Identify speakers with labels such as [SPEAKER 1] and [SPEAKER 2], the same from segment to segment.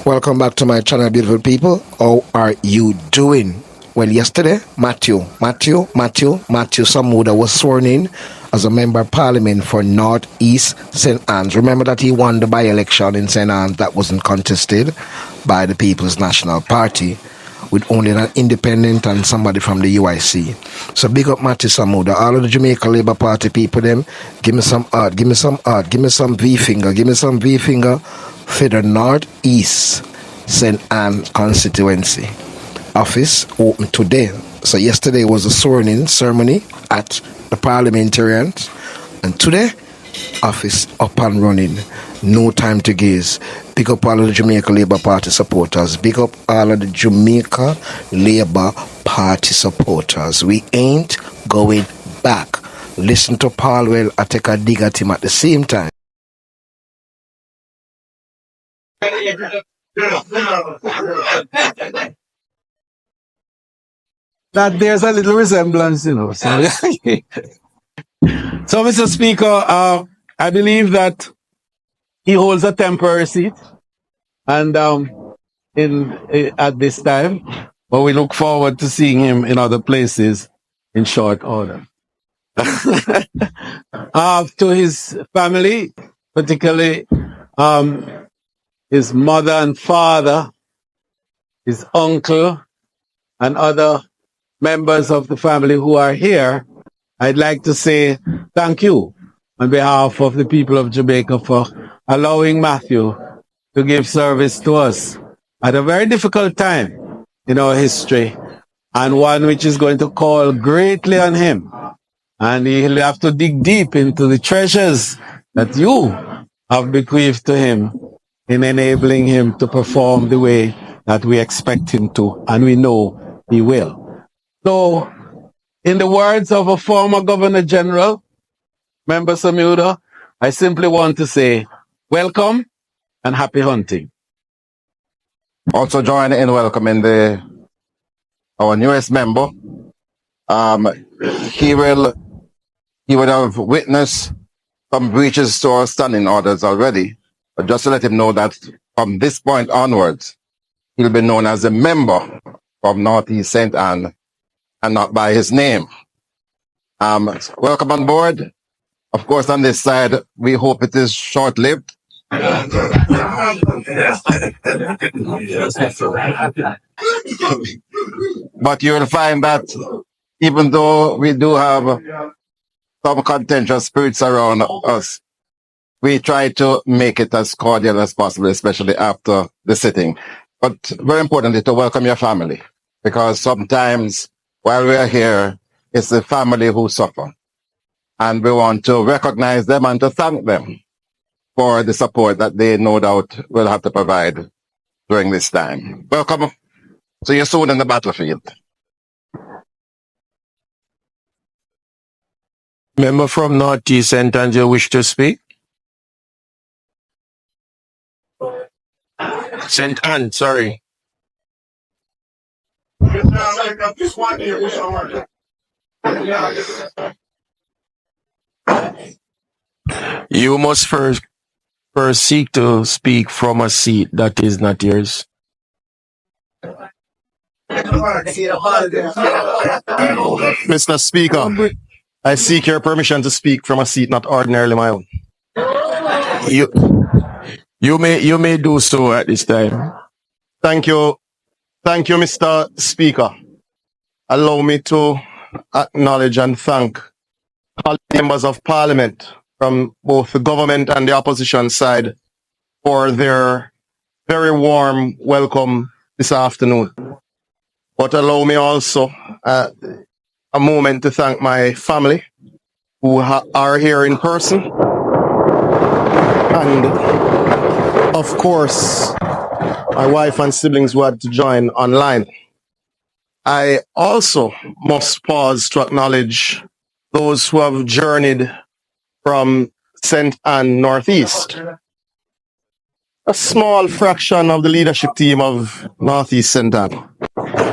[SPEAKER 1] Welcome back to my channel, beautiful people. How are you doing? Well, yesterday, Matthew Samuda was sworn in as a member of parliament for North East St. Anne's. Remember that he won the by-election in St. Anne's that wasn't contested by the People's National Party, with only an independent and somebody from the UIC. So big up Matthew Samuda. All of the Jamaica Labour Party people, them, give me some art, give me some art, give me some V-finger, give me some V-finger for the North East St. Anne constituency. Office open today. So yesterday was a swearing-in ceremony at the Parliamentarians, and today office up and running. No time to gaze. Big up all of the Jamaica Labour Party supporters. Big up all of the Jamaica Labour Party supporters. We ain't going back. Listen to Paulwell. I take a dig at him at the same time.
[SPEAKER 2] That there's a little resemblance, you know. So, so Mr. Speaker, I believe that he holds a temporary seat, and at this time, but we look forward to seeing him in other places in short order. To his family, particularly his mother and father, his uncle, and other members of the family who are here, I'd like to say thank you on behalf of the people of Jamaica for allowing Matthew to give service to us at a very difficult time in our history, and one which is going to call greatly on him. And he'll have to dig deep into the treasures that you have bequeathed to him in enabling him to perform the way that we expect him to, and we know he will. So, in the words of a former Governor General, Member Samuda, I simply want to say, welcome and happy hunting.
[SPEAKER 3] Also join in welcoming our newest member. He would have witnessed some breaches to our standing orders already, but just to let him know that from this point onwards, he'll be known as a member from Northeast St. Anne and not by his name. Welcome on board. Of course, on this side, we hope it is short-lived. But you will find that even though we do have some contentious spirits around us, we try to make it as cordial as possible, especially after the sitting. But very importantly, to welcome your family, because sometimes while we are here, it's the family who suffer. And we want to recognize them and to thank them for the support that they no doubt will have to provide during this time. Welcome. See you soon in the battlefield.
[SPEAKER 4] Member from North East St. Anne, you wish to speak? St. Anne, sorry. You must first seek to speak from a seat that is not yours.
[SPEAKER 5] Mr. Speaker, I seek your permission to speak from a seat not ordinarily my own.
[SPEAKER 4] You may do so at this time.
[SPEAKER 5] Thank you, Mr. Speaker. Allow me to acknowledge and thank all members of Parliament from both the government and the opposition side for their very warm welcome this afternoon. But allow me also a moment to thank my family who are here in person, and of course my wife and siblings who had to join online. I also must pause to acknowledge those who have journeyed from St. Anne Northeast. A small fraction of the leadership team of Northeast St. Anne.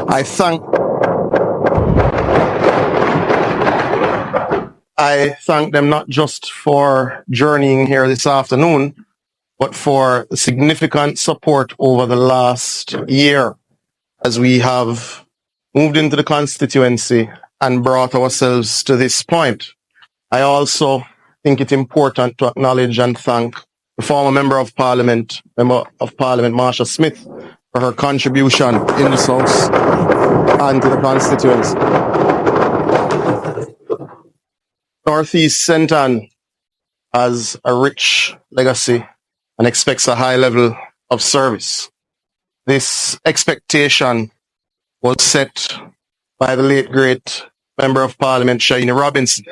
[SPEAKER 5] I thank them not just for journeying here this afternoon, but for significant support over the last year as we have moved into the constituency and brought ourselves to this point. I also think it's important to acknowledge and thank the former Member of Parliament, Marsha Smith, for her contribution in this House and to the constituency. Northeast St. Ann has a rich legacy and expects a high level of service. This expectation was set by the late great Member of Parliament, Shahine Robinson.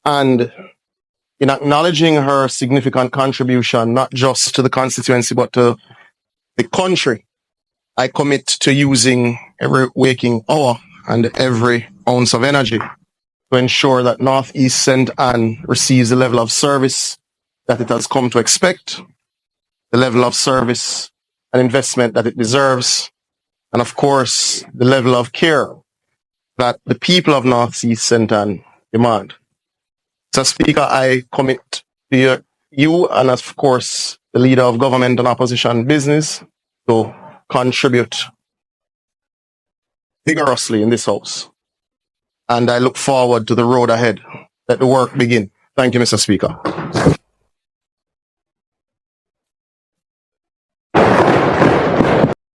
[SPEAKER 5] And in acknowledging her significant contribution, not just to the constituency, but to the country, I commit to using every waking hour and every ounce of energy to ensure that Northeast St. Ann receives the level of service that it has come to expect, the level of service and investment that it deserves, and of course, the level of care that the people of Northeast St. Ann demand. So, Speaker, I commit to you and, of course, the Leader of Government and Opposition Business to contribute vigorously in this House. And I look forward to the road ahead. Let the work begin. Thank you, Mr. Speaker.